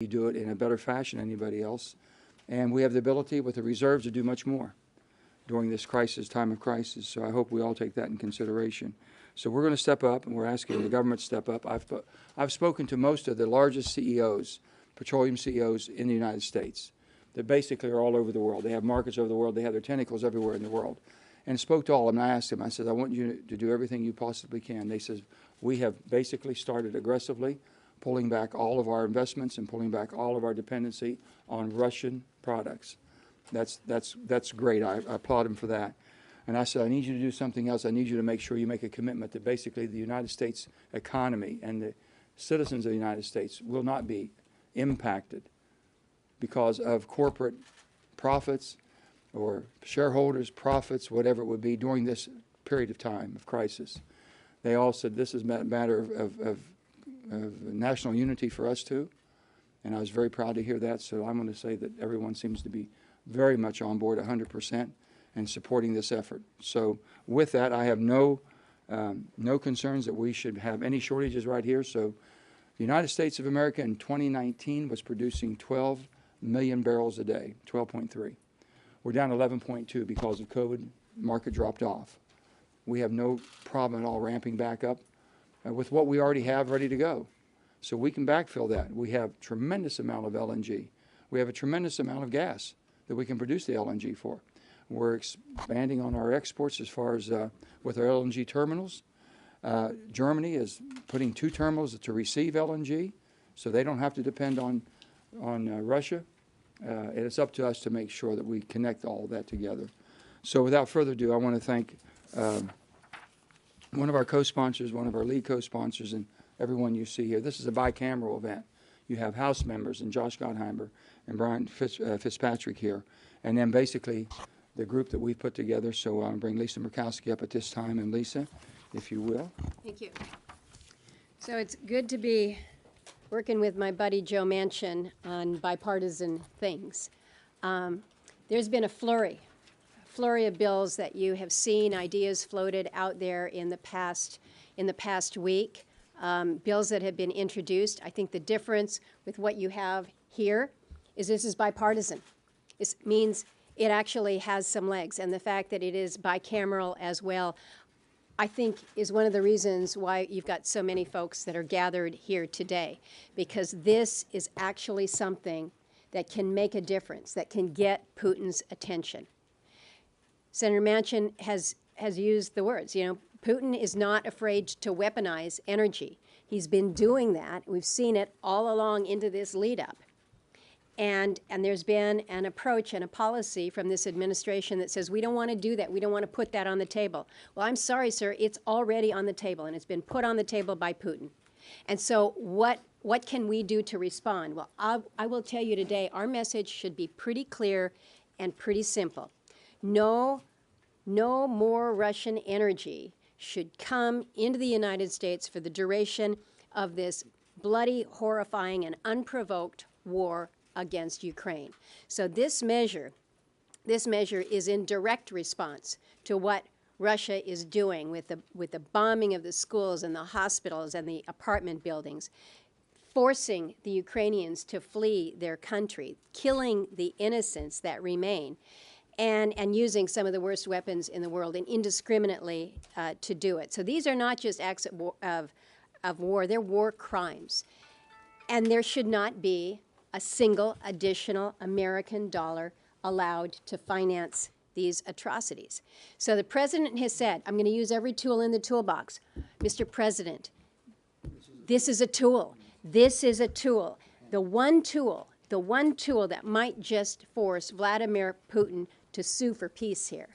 do it in a better fashion than anybody else. And we have the ability with the reserves to do much more during this crisis, time of crisis. So I hope we all take that in consideration. So we're going to step up, and we're asking the government to step up. I've spoken to most of the largest CEOs, petroleum CEOs in the United States. That basically are all over the world. They have markets over the world. They have their tentacles everywhere in the world. And spoke to all of them. And I asked them, I said, I want you to do everything you possibly can. They said, we have basically started aggressively pulling back all of our investments and pulling back all of our dependency on Russian products. That's great. I applaud them for that. And I said, I need you to do something else. I need you to make sure you make a commitment that basically the United States economy and the citizens of the United States will not be impacted because of corporate profits or shareholders' profits, whatever it would be, during this period of time of crisis. They all said this is a matter of national unity for us too, and I was very proud to hear that. So I'm going to say that everyone seems to be very much on board 100% and supporting this effort. So with that, I have no concerns that we should have any shortages right here. So the United States of America in 2019 was producing 12 million barrels a day, 12.3. We're down 11.2 because of COVID. Market dropped off. We have no problem at all ramping back up with what we already have ready to go. So we can backfill that. We have a tremendous amount of LNG. We have a tremendous amount of gas that we can produce the LNG for. We're expanding on our exports as far as with our LNG terminals. Germany is putting 2 terminals to receive LNG, so they don't have to depend on Russia. And it's up to us to make sure that we connect all of that together. So without further ado, I want to thank one of our co-sponsors, one of our lead co-sponsors, and everyone you see here. This is a bicameral event. You have House members and Josh Gottheimer and Brian Fitzpatrick here, and then basically the group that we've put together. So I'll bring Lisa Murkowski up at this time. And Lisa, if you will. Thank you. So it's good to be working with my buddy Joe Manchin on bipartisan things. There's been a flurry of bills that you have seen, ideas floated out there in the past week, bills that have been introduced. I think the difference with what you have here is this is bipartisan. It means it actually has some legs, and the fact that it is bicameral as well, I think, is one of the reasons why you've got so many folks that are gathered here today, because this is actually something that can make a difference, that can get Putin's attention. Senator Manchin has used the words, Putin is not afraid to weaponize energy. He's been doing that. We've seen it all along into this lead up. And there's been an approach and a policy from this administration that says we don't want to do that. We don't want to put that on the table. Well, I'm sorry, sir. It's already on the table, and it's been put on the table by Putin. And so what can we do to respond? Well, I will tell you today, our message should be pretty clear and pretty simple. No more Russian energy should come into the United States for the duration of this bloody, horrifying, and unprovoked war against Ukraine. So this measure is in direct response to what Russia is doing with the bombing of the schools and the hospitals and the apartment buildings, forcing the Ukrainians to flee their country, killing the innocents that remain, and using some of the worst weapons in the world and indiscriminately to do it. So these are not just acts of war, they're war crimes. And there should not be a single additional American dollar allowed to finance these atrocities. So the president has said, I'm going to use every tool in the toolbox. Mr. President, this is a tool. This is a tool. The one tool that might just force Vladimir Putin to sue for peace here.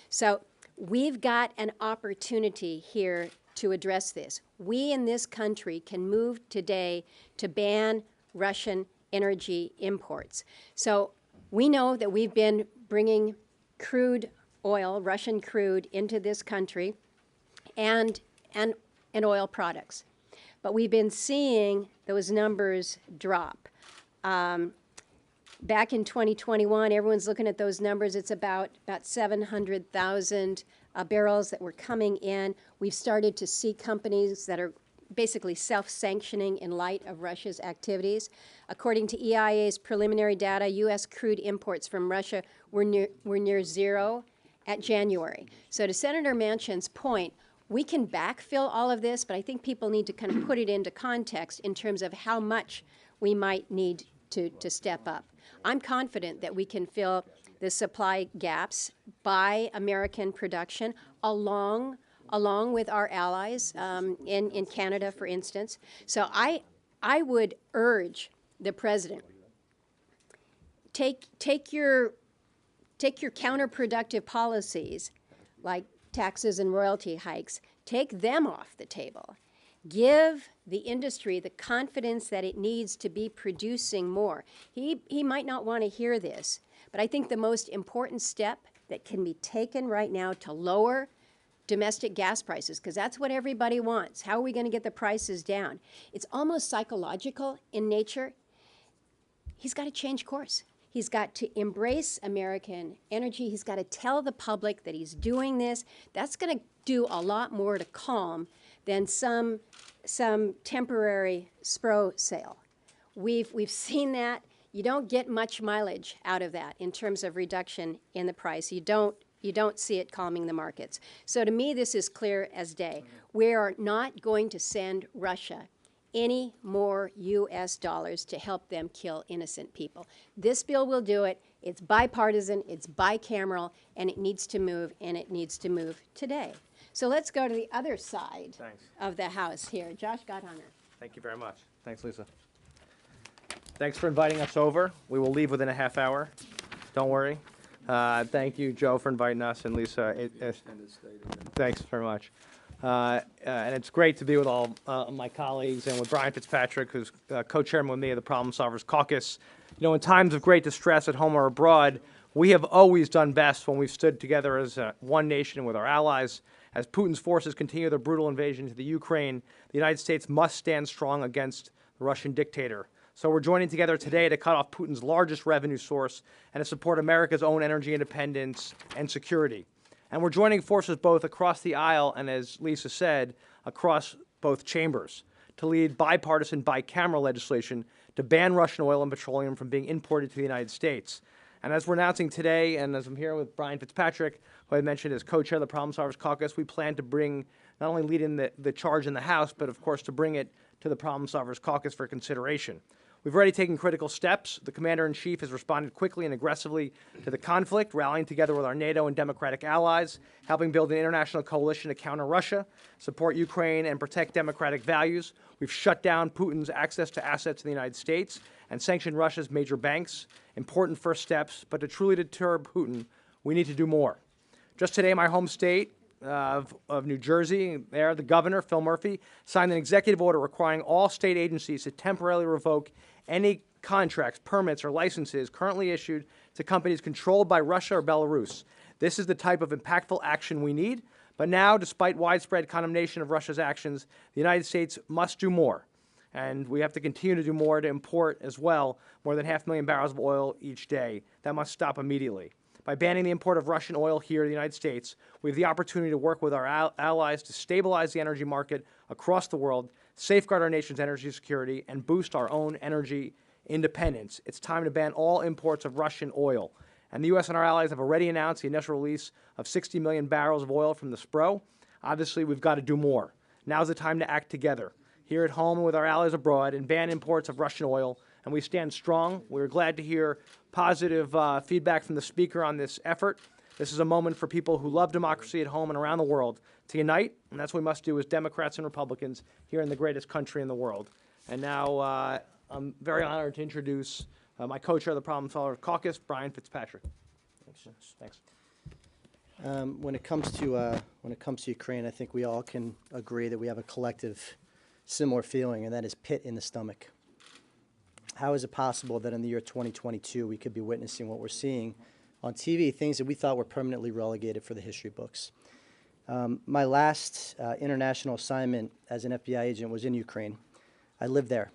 So we've got an opportunity here to address this. We in this country can move today to ban Russian energy imports. So we know that we've been bringing crude oil, Russian crude, into this country and oil products. But we've been seeing those numbers drop. Back in 2021, everyone's looking at those numbers. It's about 700,000 barrels that were coming in. We've started to see companies that are basically self-sanctioning in light of Russia's activities. According to EIA's preliminary data, U.S. crude imports from Russia were near zero at January. So to Senator Manchin's point, we can backfill all of this, but I think people need to kind of put it into context in terms of how much we might need to step up. I'm confident that we can fill the supply gaps by American production along with our allies in Canada, for instance. So I would urge the president, take your counterproductive policies like taxes and royalty hikes, take them off the table. Give the industry the confidence that it needs to be producing more. He might not want to hear this, but I think the most important step that can be taken right now to lower domestic gas prices, because that's what everybody wants. How are we going to get the prices down? It's almost psychological in nature. He's got to change course. He's got to embrace American energy. He's got to tell the public that he's doing this. That's going to do a lot more to calm than some temporary SPRO sale. We've seen that. You don't get much mileage out of that in terms of reduction in the price. You don't see it calming the markets. So to me, this is clear as day. We are not going to send Russia any more U.S. dollars to help them kill innocent people. This bill will do it. It's bipartisan, it's bicameral, and it needs to move, and it needs to move today. So let's go to the other side of the House here. Josh Gottheimer. Thank you very much. Thanks, Lisa. Thanks for inviting us over. We will leave within a half hour. Don't worry. Thank you, Joe, for inviting us, and Lisa. Thanks very much. And it's great to be with all my colleagues and with Brian Fitzpatrick, who's co-chairman with me of the Problem Solvers Caucus. You know, in times of great distress at home or abroad, we have always done best when we've stood together as one nation with our allies. As Putin's forces continue their brutal invasion to the Ukraine, the United States must stand strong against the Russian dictator. So we're joining together today to cut off Putin's largest revenue source and to support America's own energy independence and security. And we're joining forces both across the aisle and, as Lisa said, across both chambers to lead bipartisan, bicameral legislation to ban Russian oil and petroleum from being imported to the United States. And as we're announcing today, and as I'm here with Brian Fitzpatrick, who I mentioned as co-chair of the Problem Solvers Caucus, we plan to bring, not only lead in the charge in the House, but of course to bring it to the Problem Solvers Caucus for consideration. We've already taken critical steps. The Commander-in-Chief has responded quickly and aggressively to the conflict, rallying together with our NATO and democratic allies, helping build an international coalition to counter Russia, support Ukraine, and protect democratic values. We've shut down Putin's access to assets in the United States and sanctioned Russia's major banks. Important first steps, but to truly deter Putin, we need to do more. Just today, my home state of New Jersey, there, the governor, Phil Murphy, signed an executive order requiring all state agencies to temporarily revoke any contracts, permits, or licenses currently issued to companies controlled by Russia or Belarus. This is the type of impactful action we need. But now, despite widespread condemnation of Russia's actions, the United States must do more. And we have to continue to do more to import as well more than 500,000 barrels of oil each day. That must stop immediately. By banning the import of Russian oil here in the United States, we have the opportunity to work with our allies to stabilize the energy market across the world, safeguard our nation's energy security, and boost our own energy independence. It's time to ban all imports of Russian oil. And the U.S. and our allies have already announced the initial release of 60 million barrels of oil from the SPRO. Obviously, we've got to do more. Now's the time to act together, here at home and with our allies abroad, and ban imports of Russian oil. And we stand strong. We're glad to hear positive feedback from the Speaker on this effort. This is a moment for people who love democracy at home and around the world to unite, and that's what we must do as Democrats and Republicans here in the greatest country in the world. And now I'm very honored to introduce my co-chair of the Problem Solvers Caucus, Brian Fitzpatrick. Thanks. When it comes to Ukraine, I think we all can agree that we have a collective similar feeling, and that is pit in the stomach. How is it possible that in the year 2022 we could be witnessing what we're seeing on TV, things that we thought were permanently relegated for the history books? My last international assignment as an FBI agent was in Ukraine. I lived there.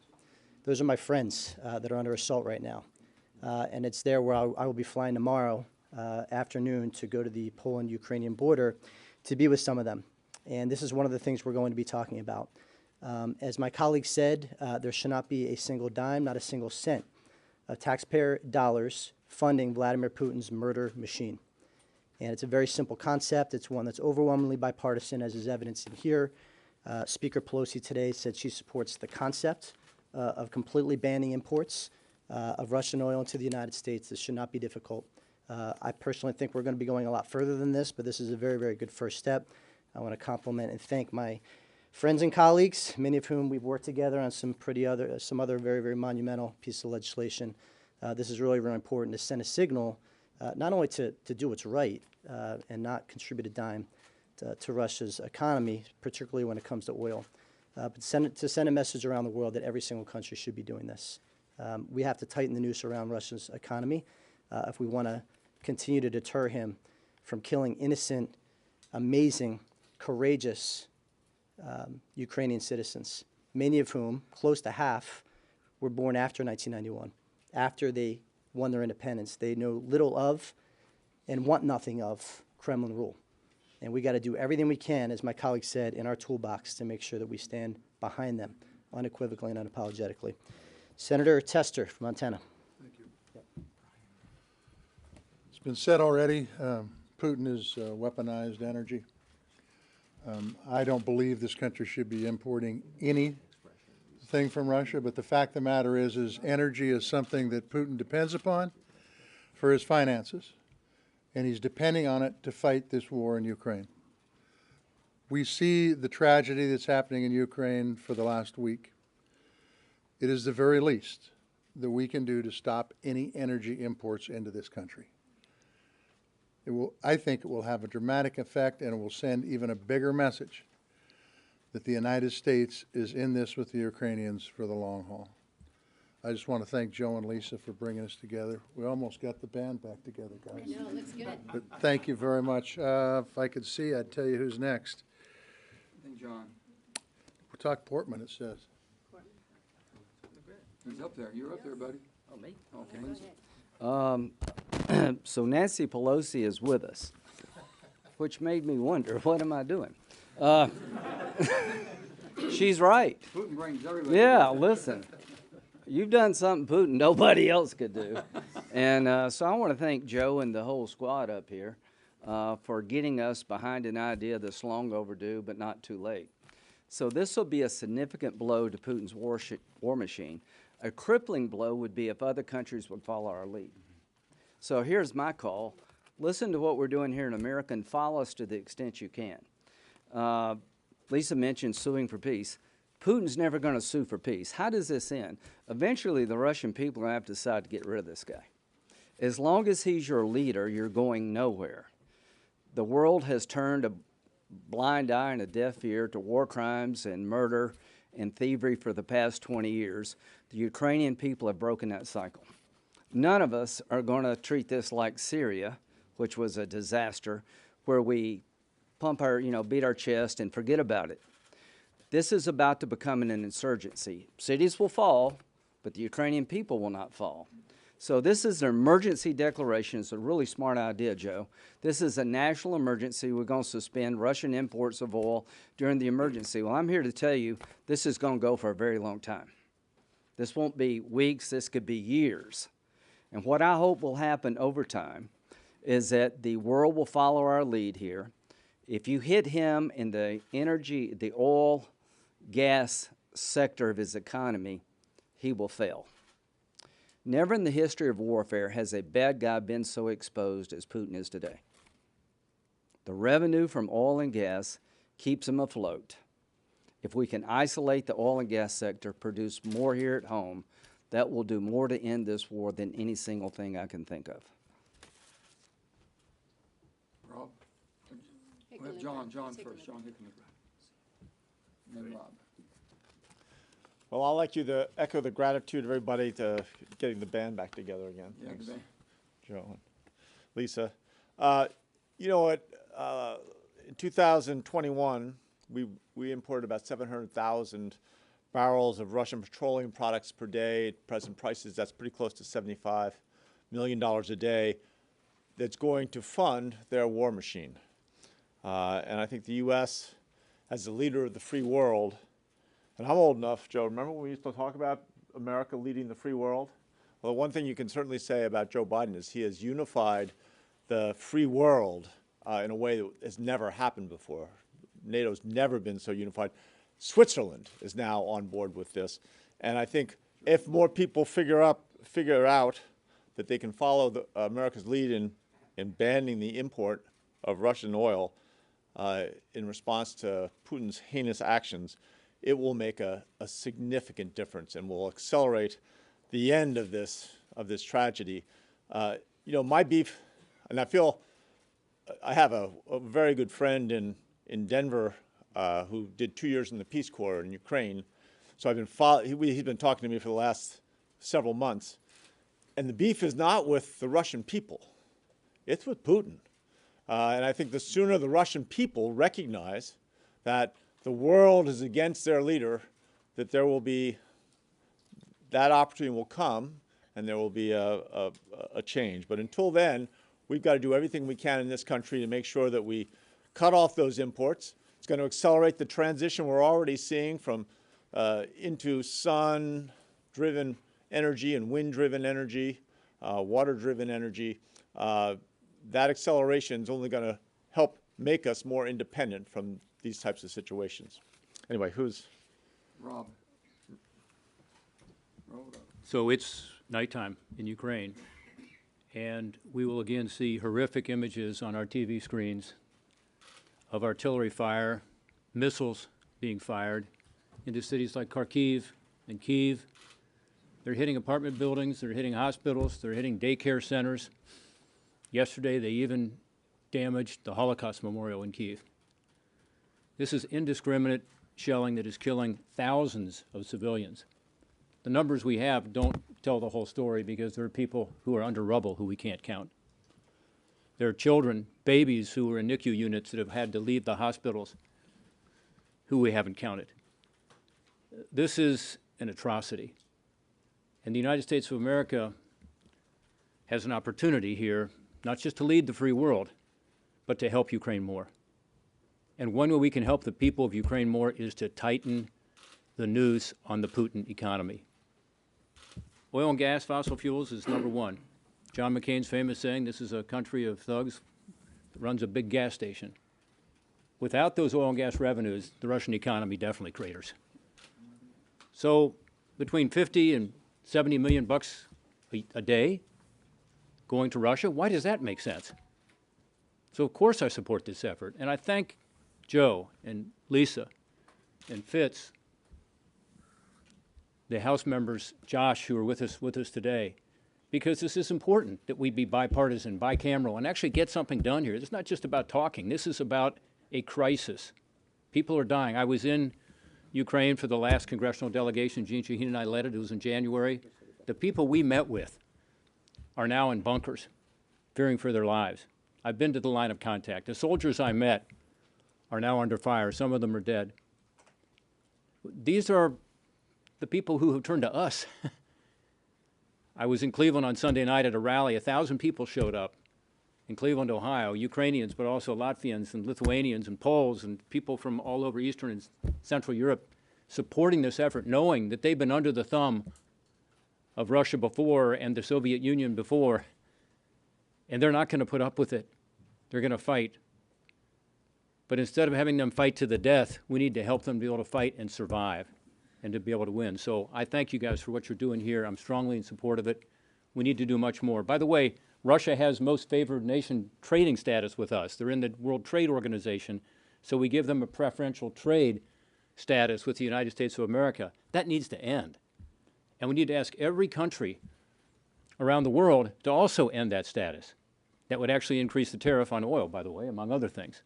Those are my friends that are under assault right now. And it's there where I will be flying tomorrow afternoon to go to the Poland-Ukrainian border to be with some of them. And this is one of the things we're going to be talking about. As my colleague said, there should not be a single dime, not a single cent of taxpayer dollars funding Vladimir Putin's murder machine. And it's a very simple concept. It's one that's overwhelmingly bipartisan, as is evidenced in here. Speaker Pelosi today said she supports the concept of completely banning imports of Russian oil into the United States. This should not be difficult. I personally think we're going to be going a lot further than this, but this is a very, very good first step. I want to compliment and thank my friends and colleagues, many of whom we've worked together on some other very, very monumental pieces of legislation. This is really, really important to send a signal, not only to do what's right and not contribute a dime to Russia's economy, particularly when it comes to oil, but to send a message around the world that every single country should be doing this. We have to tighten the noose around Russia's economy if we want to continue to deter him from killing innocent, amazing, courageous Ukrainian citizens, many of whom, close to half, were born after 1991, after they won their independence. They know little of and want nothing of Kremlin rule. And we got to do everything we can, as my colleague said, in our toolbox to make sure that we stand behind them unequivocally and unapologetically. Senator Tester from Montana. Thank you. It's been said already, Putin is weaponized energy. I don't believe this country should be importing anything from Russia, but the fact of the matter is energy is something that Putin depends upon for his finances, and he's depending on it to fight this war in Ukraine. We see the tragedy that's happening in Ukraine for the last week. It is the very least that we can do to stop any energy imports into this country. I think it will have a dramatic effect, and it will send even a bigger message that the United States is in this with the Ukrainians for the long haul. I just want to thank Joe and Lisa for bringing us together. We almost got the band back together, guys. I know, it looks good. But thank you very much. If I could see, I'd tell you who's next. I think John. We'll talk Portman, it says. He's up there. You're up there, buddy. Oh, me? Okay. So Nancy Pelosi is with us, which made me wonder, what am I doing? She's right. Putin brings everybody. Yeah, together. listen, you've done something Putin nobody else could do. And so I want to thank Joe and the whole squad up here for getting us behind an idea that's long overdue but not too late. So this will be a significant blow to Putin's war machine. A crippling blow would be if other countries would follow our lead. So here's my call. Listen to what we're doing here in America and follow us to the extent you can. Lisa mentioned suing for peace. Putin's never going to sue for peace. How does this end? Eventually, the Russian people are going to have to decide to get rid of this guy. As long as he's your leader, you're going nowhere. The world has turned a blind eye and a deaf ear to war crimes and murder and thievery for the past 20 years. The Ukrainian people have broken that cycle. None of us are going to treat this like Syria, which was a disaster, where we pump our, beat our chest and forget about it. This is about to become an insurgency. Cities will fall, but the Ukrainian people will not fall. So this is an emergency declaration. It's a really smart idea, Joe. This is a national emergency. We're going to suspend Russian imports of oil during the emergency. Well, I'm here to tell you this is going to go for a very long time. This won't be weeks. This could be years. And what I hope will happen over time is that the world will follow our lead here. If you hit him in the energy, the oil, gas sector of his economy, he will fail. Never in the history of warfare has a bad guy been so exposed as Putin is today. The revenue from oil and gas keeps him afloat. If we can isolate the oil and gas sector, produce more here at home, that will do more to end this war than any single thing I can think of. Rob? We'll have John first. John Hickenlooper. And then Rob. Well, I'd like you to echo the gratitude of everybody to getting the band back together again. Yeah, Thanks, good. Joe and Lisa. You know what? In 2021, we imported about 700,000 barrels of Russian petroleum products per day. At present prices, that's pretty close to $75 million a day. That's going to fund their war machine. And I think the U.S., as the leader of the free world, And I'm old enough, Joe, remember when we used to talk about America leading the free world? Well, one thing you can certainly say about Joe Biden is he has unified the free world in a way that has never happened before. NATO's never been so unified. Switzerland is now on board with this. And I think if more people figure out that they can follow America's lead in banning the import of Russian oil in response to Putin's heinous actions, it will make a significant difference and will accelerate the end of this tragedy. You know, my beef, and I feel I have a very good friend in Denver who did 2 years in the Peace Corps in Ukraine. So I've been he's been talking to me for the last several months. And the beef is not with the Russian people. It's with Putin. And I think the sooner the Russian people recognize that the world is against their leader, that there will be, that opportunity will come and there will be a change. But until then, we've got to do everything we can in this country to make sure that we cut off those imports. It's going to accelerate the transition we're already seeing from into sun-driven energy and wind-driven energy, water-driven energy. That acceleration is only going to help make us more independent from these types of situations. Anyway, who's? Rob. So it's nighttime in Ukraine, and we will again see horrific images on our TV screens of artillery fire, missiles being fired into cities like Kharkiv and Kyiv. They're hitting apartment buildings, they're hitting hospitals, they're hitting daycare centers. Yesterday, they even damaged the Holocaust Memorial in Kyiv. This is indiscriminate shelling that is killing thousands of civilians. The numbers we have don't tell the whole story because there are people who are under rubble who we can't count. There are children, babies who are in NICU units that have had to leave the hospitals who we haven't counted. This is an atrocity. And the United States of America has an opportunity here, not just to lead the free world, but to help Ukraine more. And one way we can help the people of Ukraine more is to tighten the noose on the Putin economy. Oil and gas, fossil fuels is number one. John McCain's famous saying, this is a country of thugs that runs a big gas station. Without those oil and gas revenues, the Russian economy definitely craters. So between 50 and 70 million bucks a day going to Russia, why does that make sense? So of course I support this effort, and I thank Joe and Lisa and Fitz, the House members, Josh, who are with us today, because this is important that we be bipartisan, bicameral, and actually get something done here. It's not just about talking. This is about a crisis. People are dying. I was in Ukraine for the last congressional delegation. Gene Shaheen and I led it. It was in January. The people we met with are now in bunkers, fearing for their lives. I've been to the line of contact. The soldiers I met are now under fire. Some of them are dead. These are the people who have turned to us. I was in Cleveland on Sunday night at a rally. 1,000 people showed up in Cleveland, Ohio, Ukrainians, but also Latvians and Lithuanians and Poles and people from all over Eastern and Central Europe supporting this effort, knowing that they've been under the thumb of Russia before and the Soviet Union before, and they're not going to put up with it. They're going to fight. But instead of having them fight to the death, we need to help them be able to fight and survive and to be able to win. So I thank you guys for what you're doing here. I'm strongly in support of it. We need to do much more. By the way, Russia has most favored nation trading status with us. They're in the World Trade Organization, so we give them a preferential trade status with the United States of America. That needs to end. And we need to ask every country around the world to also end that status. That would actually increase the tariff on oil, by the way, among other things.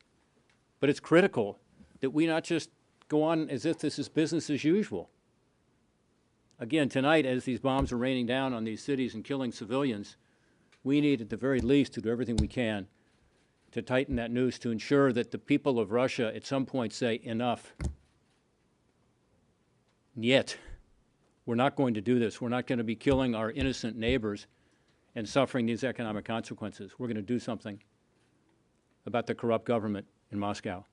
But it's critical that we not just go on as if this is business as usual. Again, tonight, as these bombs are raining down on these cities and killing civilians, we need at the very least to do everything we can to tighten that noose to ensure that the people of Russia at some point say enough. Yet, we're not going to do this. We're not going to be killing our innocent neighbors and suffering these economic consequences. We're going to do something about the corrupt government in Moscow.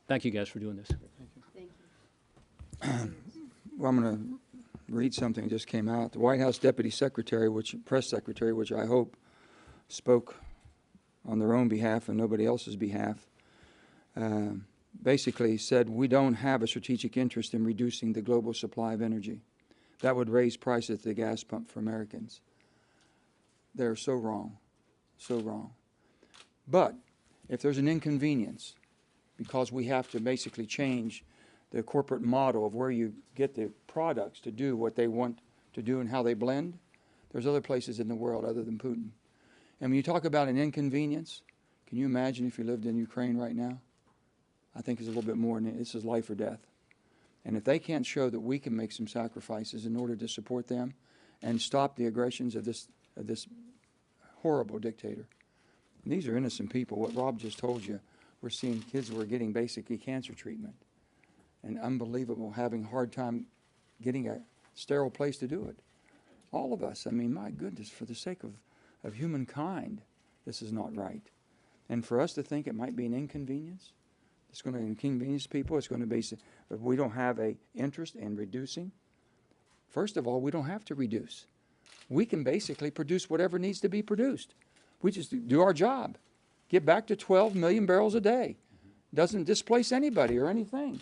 Thank you guys for doing this. Thank you. Well, I'm going to read something that just came out. The White House Deputy Secretary, Press Secretary, which I hope spoke on their own behalf and nobody else's behalf, basically said we don't have a strategic interest in reducing the global supply of energy. That would raise prices at the gas pump for Americans. They're so wrong, so wrong. But if there's an inconvenience, because we have to basically change the corporate model of where you get the products to do what they want to do and how they blend, there's other places in the world other than Putin. And when you talk about an inconvenience, can you imagine if you lived in Ukraine right now? I think it's a little bit more than this is life or death. And if they can't show that we can make some sacrifices in order to support them and stop the aggressions of this horrible dictator. And these are innocent people. What Rob just told you, we're seeing kids who are getting basically cancer treatment. And unbelievable, having a hard time getting a sterile place to do it. All of us, I mean, my goodness, for the sake of humankind, this is not right. And for us to think it might be an inconvenience, it's going to inconvenience people, it's going to be, but we don't have an interest in reducing. First of all, we don't have to reduce. We can basically produce whatever needs to be produced. We just do our job. Get back to 12 million barrels a day. Doesn't displace anybody or anything.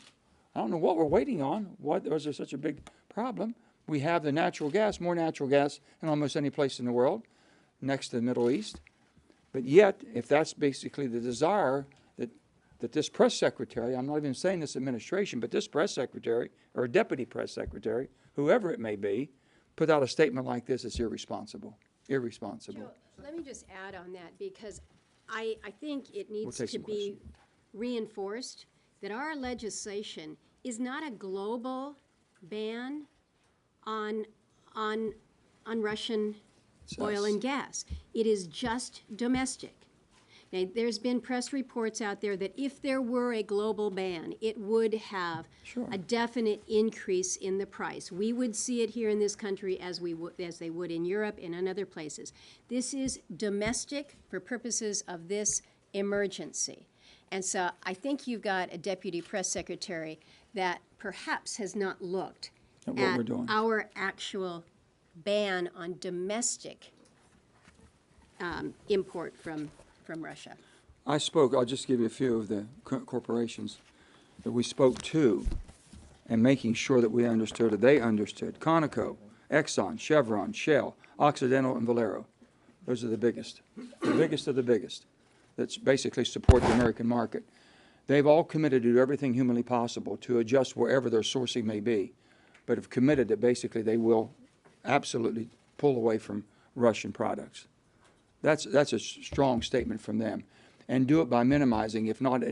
I don't know what we're waiting on. What was there such a big problem? We have the natural gas, more natural gas in almost any place in the world, next to the Middle East. But yet, if that's basically the desire that this press secretary, I'm not even saying this administration, but this press secretary or deputy press secretary, whoever it may be, put out a statement like this, it's irresponsible. Irresponsible. Joe, let me just add on that, because I think it needs take to some be reinforced that our legislation is not a global ban on Russian oil and gas. It is just domestic. Now, there's been press reports out there that if there were a global ban, it would have a definite increase in the price. We would see it here in this country as they would in Europe and in other places. This is domestic for purposes of this emergency. And so I think you've got a deputy press secretary that perhaps has not looked At what we're doing. our actual ban on domestic import from Russia. I spoke, I'll just give you a few of the corporations that we spoke to and making sure that we understood it. They understood. Conoco, Exxon, Chevron, Shell, Occidental, and Valero. Those are the biggest of the biggest that basically support the American market. They've all committed to do everything humanly possible to adjust wherever their sourcing may be, but have committed that basically they will absolutely pull away from Russian products. That's a strong statement from them. And do it by minimizing, if not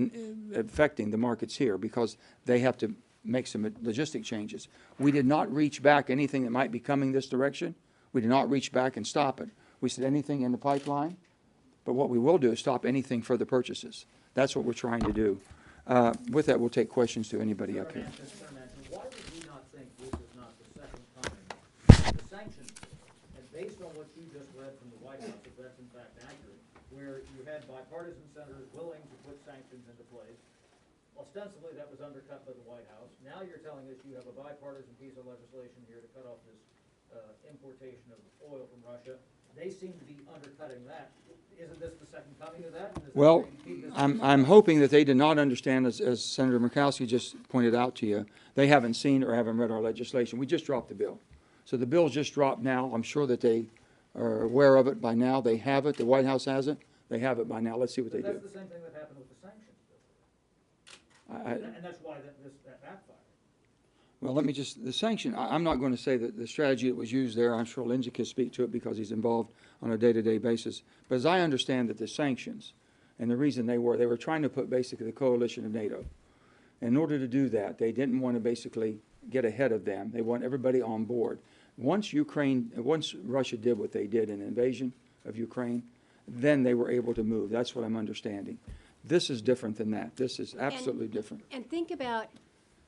affecting the markets here, because they have to make some logistic changes. We did not reach back anything that might be coming this direction. We did not reach back and stop it. We said anything in the pipeline, but what we will do is stop anything further purchases. That's what we're trying to do. With that, we'll take questions to anybody up here. Why would we not think this is not the second coming? The sanctions, and based on what you just read from the White House, if that's in fact accurate, where you had bipartisan senators willing to put sanctions into place, ostensibly that was undercut by the White House. Now you're telling us you have a bipartisan piece of legislation here to cut off this importation of oil from Russia. They seem to be undercutting that. Isn't this the second coming of that? Well, I'm hoping that they did not understand, as Senator Murkowski just pointed out to you, they haven't seen or haven't read our legislation. We just dropped the bill. So the bill's just dropped now. I'm sure that they are aware of it by now. They have it. The White House has it. They have it by now. Let's see what they do. That's the same thing that happened with the sanctions bill. And that's why that backfired. Well, let me just, the sanction, I'm not going to say that the strategy that was used there, I'm sure Lindsay can speak to it because he's involved on a day-to-day basis. But as I understand that the sanctions, and the reason they were trying to put basically the coalition of NATO. In order to do that, they didn't want to basically get ahead of them. They want everybody on board. Once Russia did what they did in an invasion of Ukraine, then they were able to move. That's what I'm understanding. This is different than that. This is absolutely different. And think about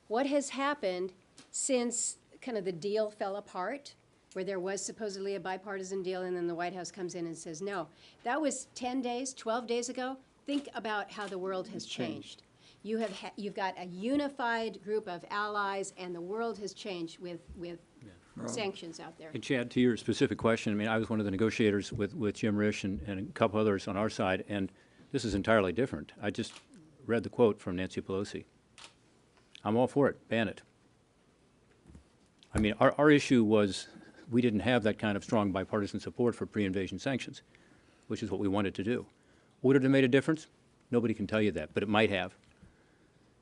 what has happened since kind of the deal fell apart, where there was supposedly a bipartisan deal, and then the White House comes in and says, no. That was 10 days, 12 days ago. Think about how the world has changed. you've got a unified group of allies, and the world has changed with sanctions out there. And Chad, to your specific question, I mean, I was one of the negotiators with Jim Risch and a couple others on our side, and this is entirely different. I just read the quote from Nancy Pelosi. I'm all for it. Ban it. I mean, our issue was we didn't have that kind of strong bipartisan support for pre-invasion sanctions, which is what we wanted to do. Would it have made a difference? Nobody can tell you that, but it might have.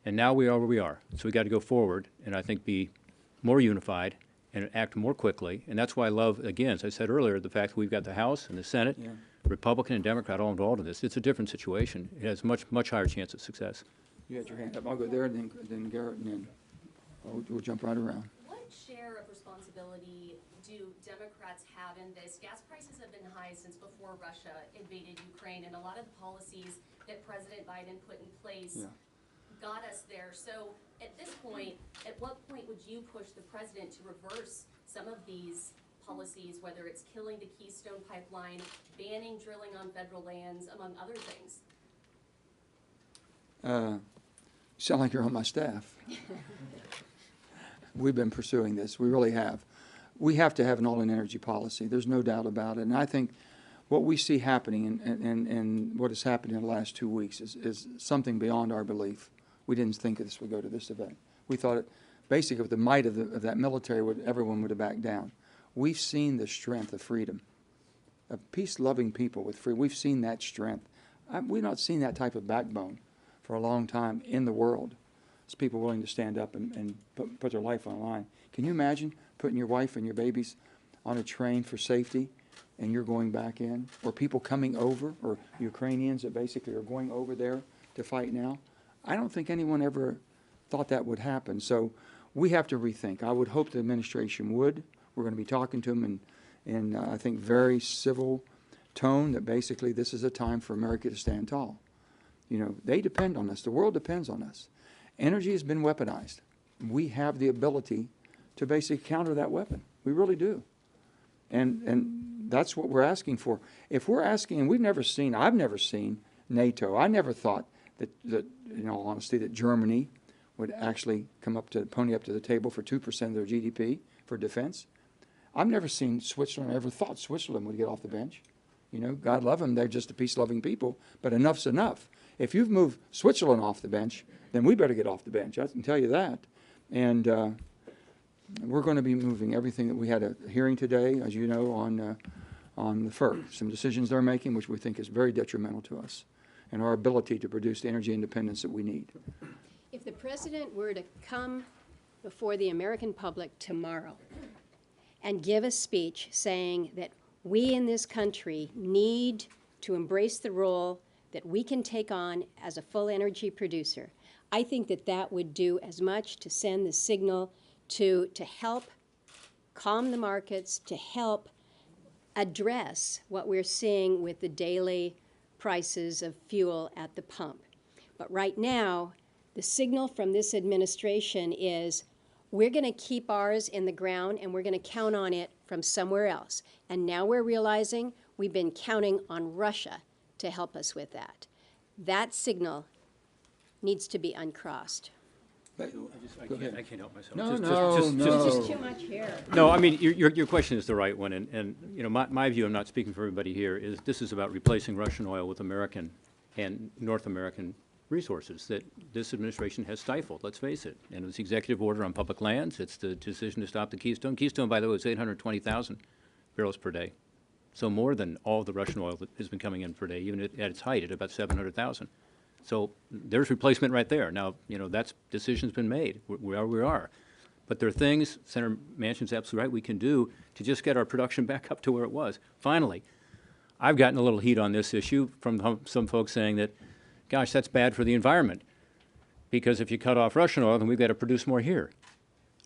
And now we are where we are. So we got to go forward and I think be more unified and act more quickly. And that's why I love, again, as I said earlier, the fact that we've got the House and the Senate, Republican and Democrat all involved in this. It's a different situation. It has much higher chance of success. You had your hand up. I'll go there, and then Garrett, and then we'll jump right around. What share of responsibility do Democrats have in this? Gas prices have been high since before Russia invaded Ukraine, and a lot of the policies that President Biden put in place got us there. So at this point, at what point would you push the president to reverse some of these policies, whether it's killing the Keystone Pipeline, banning drilling on federal lands, among other things? Sound like you're on my staff. We've been pursuing this. We really have. We have to have an all-in energy policy. There's no doubt about it. And I think what we see happening and what has happened in the last 2 weeks is something beyond our belief. We didn't think this would go to this event. We thought it, basically with the might of that military, everyone would have backed down. We've seen the strength of freedom, of peace-loving people with freedom. We've seen that strength. We've not seen that type of backbone for a long time in the world. It's people willing to stand up and put their life on the line. Can you imagine putting your wife and your babies on a train for safety and you're going back in? Or people coming over, or Ukrainians that basically are going over there to fight now? I don't think anyone ever thought that would happen. So we have to rethink. I would hope the administration would. We're going to be talking to them in I think, very civil tone that basically this is a time for America to stand tall. You know, they depend on us. The world depends on us. Energy has been weaponized. We have the ability to basically counter that weapon. We really do. And that's what we're asking for. If we're asking, and I've never seen NATO. I never thought that in all honesty, that Germany would actually pony up to the table for 2% of their GDP for defense. I've never seen Switzerland, I ever thought Switzerland would get off the bench. You know, God love them, they're just a peace-loving people, but enough's enough. If you've moved Switzerland off the bench, then we better get off the bench, I can tell you that. And we're going to be moving everything that we had a hearing today, as you know, on the FERC, some decisions they're making, which we think is very detrimental to us and our ability to produce the energy independence that we need. If the president were to come before the American public tomorrow and give a speech saying that we in this country need to embrace the role that we can take on as a full energy producer, I think that that would do as much to send the signal to help calm the markets, to help address what we're seeing with the daily prices of fuel at the pump. But right now, the signal from this administration is we're going to keep ours in the ground and we're going to count on it from somewhere else. And now we're realizing we've been counting on Russia to help us with that. That signal needs to be uncrossed. I can't help myself. Just too much here. No, I mean, your question is the right one, and you know, my view, I'm not speaking for everybody here, is this is about replacing Russian oil with American and North American resources that this administration has stifled, let's face it. And it's the executive order on public lands, it's the decision to stop the Keystone. Keystone, by the way, is 820,000 barrels per day. So more than all the Russian oil that has been coming in per day, even at its height at about 700,000. So there's replacement right there. Now, you know, that's decision's been made. We are where we are. But there are things, Senator Manchin's absolutely right, we can do to just get our production back up to where it was. Finally, I've gotten a little heat on this issue from some folks saying that, gosh, that's bad for the environment. Because if you cut off Russian oil, then we've got to produce more here.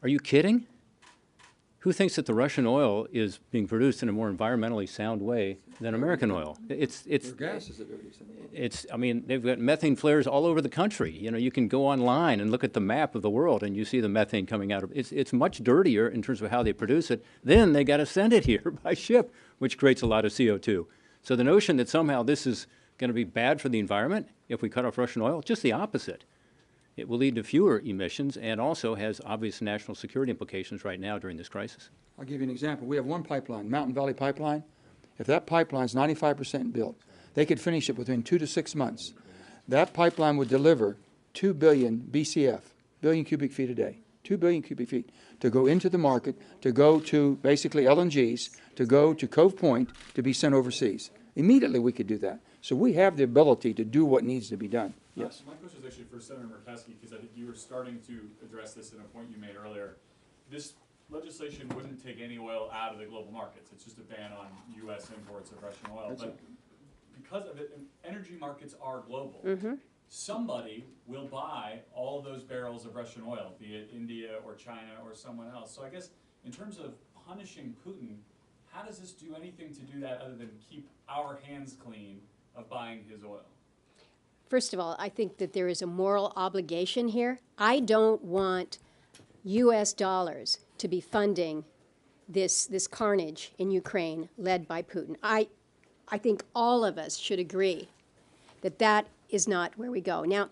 Are you kidding? Who thinks that the Russian oil is being produced in a more environmentally sound way than American oil? Their gas is the dirtiest thing. I mean, they've got methane flares all over the country. You know, you can go online and look at the map of the world and you see the methane coming out of it. It's much dirtier in terms of how they produce it. Then they got to send it here by ship, which creates a lot of CO2. So the notion that somehow this is going to be bad for the environment if we cut off Russian oil, just the opposite. It will lead to fewer emissions and also has obvious national security implications right now during this crisis. I'll give you an example. We have one pipeline, Mountain Valley Pipeline. If that pipeline's 95% built, they could finish it within 2 to 6 months. That pipeline would deliver 2 billion BCF, billion cubic feet a day, 2 billion cubic feet, to go into the market, to go to basically LNGs, to go to Cove Point, to be sent overseas. Immediately we could do that. So we have the ability to do what needs to be done. Yes. My question is actually for Senator Murkowski, because I think you were starting to address this in a point you made earlier. This legislation wouldn't take any oil out of the global markets. It's just a ban on U.S. imports of Russian oil. That's but right. because of it, energy markets are global. Mm-hmm. Somebody will buy all of those barrels of Russian oil, be it India or China or someone else. So I guess in terms of punishing Putin, how does this do anything to do that other than keep our hands clean of buying his oil? First of all, I think that there is a moral obligation here. I don't want U.S. dollars to be funding this carnage in Ukraine led by Putin. I think all of us should agree that that is not where we go. Now,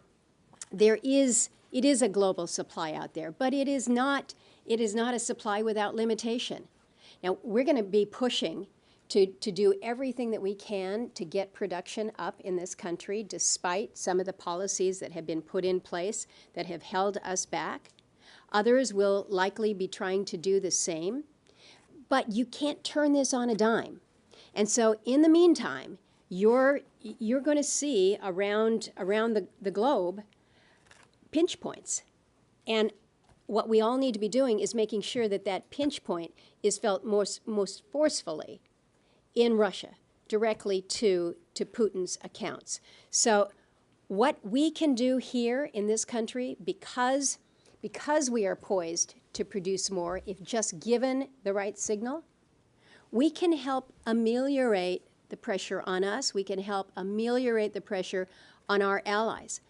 it is a global supply out there, but it is not a supply without limitation. Now, we're going to be pushing to do everything that we can to get production up in this country, despite some of the policies that have been put in place that have held us back. Others will likely be trying to do the same. But you can't turn this on a dime. And so in the meantime, you're going to see around the globe pinch points. And what we all need to be doing is making sure that that pinch point is felt most forcefully in Russia, directly to Putin's accounts. So what we can do here in this country, because we are poised to produce more, if just given the right signal, we can help ameliorate the pressure on us. We can help ameliorate the pressure on our allies.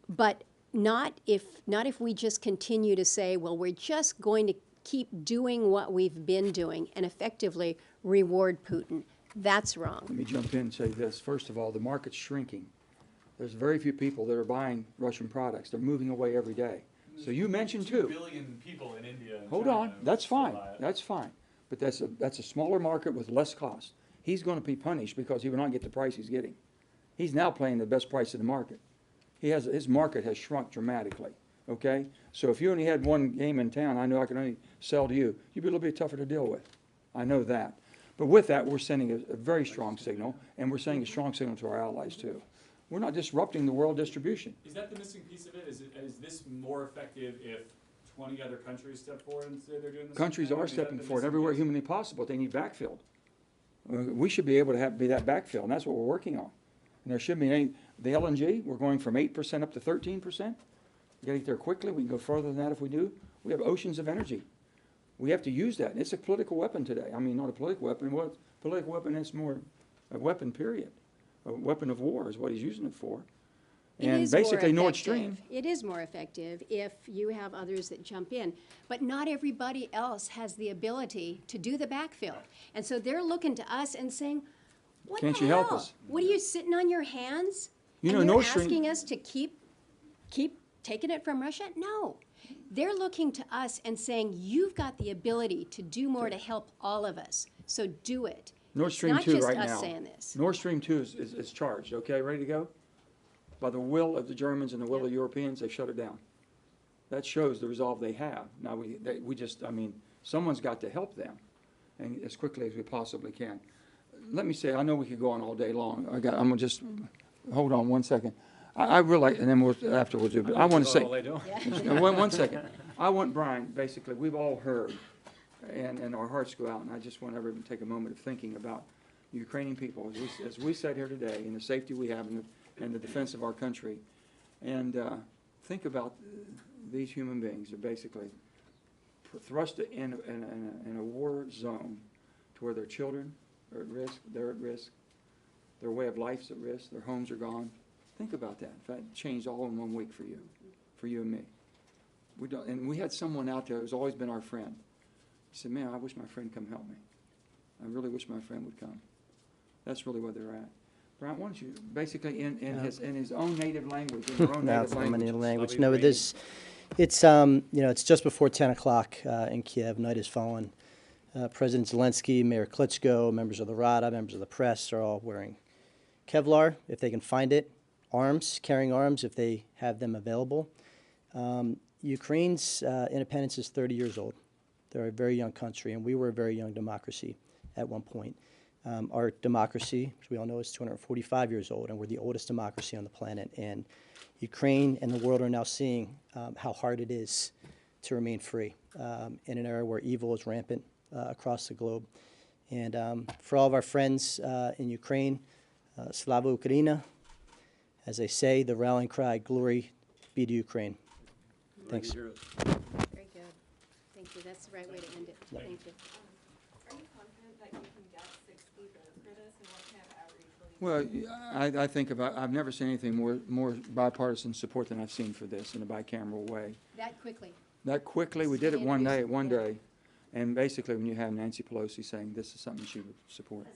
But not if we just continue to say, well, we're just going to keep doing what we've been doing and effectively reward Putin. That's wrong. Let me jump in and say this. First of all, the market's shrinking. There's very few people that are buying Russian products. They're moving away every day. So you mentioned 2 too. billion people in India and Hold China on, that's still fine, buy it. that's fine. But that's a smaller market with less cost. He's going to be punished because he will not get the price he's getting. He's now playing the best price in the market. His market has shrunk dramatically, okay? So if you only had one game in town, I know I could only sell to you, you'd be a little bit tougher to deal with. I know that. But with that, we're sending a very strong signal, and we're sending a strong signal to our allies too. We're not disrupting the world distribution. Is that the missing piece of it? Is this more effective if 20 other countries step forward and say they're doing this? Countries are stepping forward everywhere humanly possible. They need backfilled. We should be able to be that backfill, and that's what we're working on. And there should be the LNG, we're going from 8% up to 13%. We got to get there quickly. We can go further than that if we do. We have oceans of energy. We have to use that. It's a political weapon today. I mean, not a political weapon. Well, a political weapon is more a weapon, period. A weapon of war is what he's using it for. And basically Nord Stream. It is more effective if you have others that jump in. But not everybody else has the ability to do the backfill. And so they're looking to us and saying, what Can't the you hell? help us? What are you sitting on your hands? You and know, you're Nord Stream- asking us to keep taking it from Russia? No. They're looking to us and saying, you've got the ability to do more to help all of us. So do it. Nord Stream It's 2 not just right us now. saying this. Nord Stream 2 is charged, okay, ready to go? By the will of the Germans and the will of the Europeans, they shut it down. That shows the resolve they have. Now, someone's got to help them, and as quickly as we possibly can. Let me say, I know we could go on all day long. I'm gonna just, hold on one second. I really, and then afterwards, but I want to say. One second. I want, Brian, basically, we've all heard, and our hearts go out, and I just want everyone to take a moment of thinking about Ukrainian people, as we sat here today, and the safety we have and the defense of our country, and think about these human beings are basically thrust in a war zone to where their children are at risk, they're at risk, their way of life's at risk, their homes are gone. Think about that. If that changed all in 1 week for you and me. We had someone out there who's always been our friend. He said, man, I wish my friend come help me. I really wish my friend would come. That's really where they're at. Brian, why don't you, basically in his own native language, in your own No, native it's not my native language. language. No, it's just before 10 o'clock in Kiev. Night has fallen. President Zelensky, Mayor Klitschko, members of the Rada, members of the press are all wearing Kevlar, if they can find it, arms, carrying arms if they have them available. Ukraine's independence is 30 years old. They're a very young country, and we were a very young democracy at one point. Our democracy, as we all know, is 245 years old, and we're the oldest democracy on the planet. And Ukraine and the world are now seeing how hard it is to remain free in an era where evil is rampant across the globe. And for all of our friends in Ukraine, Slava Ukraina, as they say, the rallying cry, glory be to Ukraine. Thanks. Very good. Thank you. That's the right way to end it. Thank you. Are you confident that you can get 60 votes for this, and what kind of outreach will you Well, I think I've never seen anything more bipartisan support than I've seen for this in a bicameral way. That quickly. That quickly, we did it one day, and basically when you have Nancy Pelosi saying this is something she would support.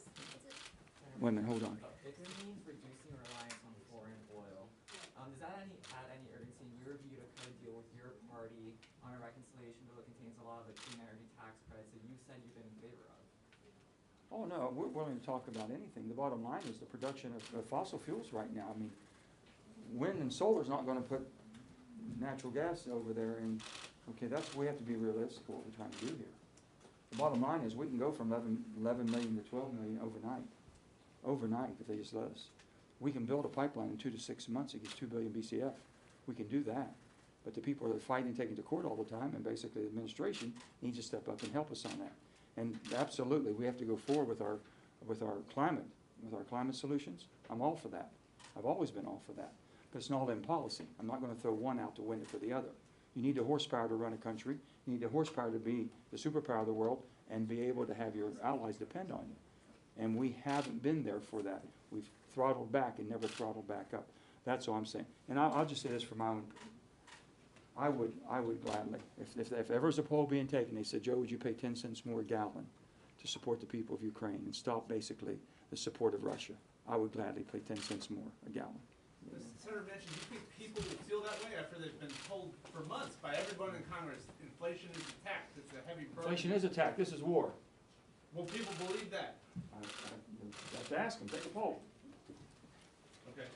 Wait a minute, hold on. It means reducing reliance on foreign oil. Does that add any urgency in your view to kind of deal with your party on a reconciliation bill that contains a lot of the clean energy tax credits that you said you've been in favor of? Oh, no, we're willing to talk about anything. The bottom line is the production of fossil fuels right now. I mean, wind and solar is not going to put natural gas over there, and, okay, we have to be realistic what we're trying to do here. The bottom line is we can go from 11 million to 12 million overnight if they just let us. We can build a pipeline in 2 to 6 months that gets 2 billion BCF. We can do that. But the people that are fighting, taking to court all the time, and basically the administration needs to step up and help us on that. And absolutely, we have to go forward with our climate solutions. I'm all for that. I've always been all for that. But it's not in policy. I'm not going to throw one out to win it for the other. You need the horsepower to run a country. You need the horsepower to be the superpower of the world and be able to have your allies depend on you. And we haven't been there for that. We've throttled back and never throttled back up. That's all I'm saying. And I'll just say this for my own. I would gladly, if ever was a poll being taken, they said, Joe, would you pay 10 cents more a gallon to support the people of Ukraine and stop basically the support of Russia? I would gladly pay 10 cents more a gallon. Senator Manchin, do you think people would feel that way after they've been told for months by everyone in Congress, inflation is attacked, it's a heavy burden? Inflation is attacked. This is war. Will people believe that? I have to ask them. Take a poll. Okay.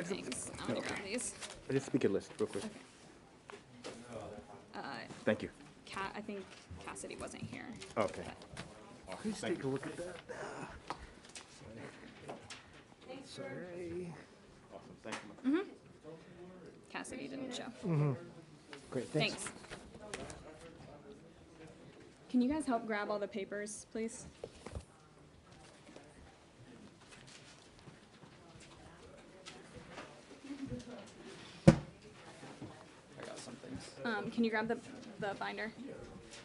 Thanks. I'm gonna grab these. Just speaker list, real quick. Thank you. I think Cassidy wasn't here. Okay. Please take a look at that. Sorry. Awesome, thank you. Cassidy didn't show. Great, thanks. Thanks. Can you guys help grab all the papers, please? I got some things. Can you grab the binder?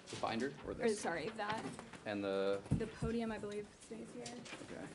The binder or Or this? sorry, that. And the, The podium, I believe, stays here. okay.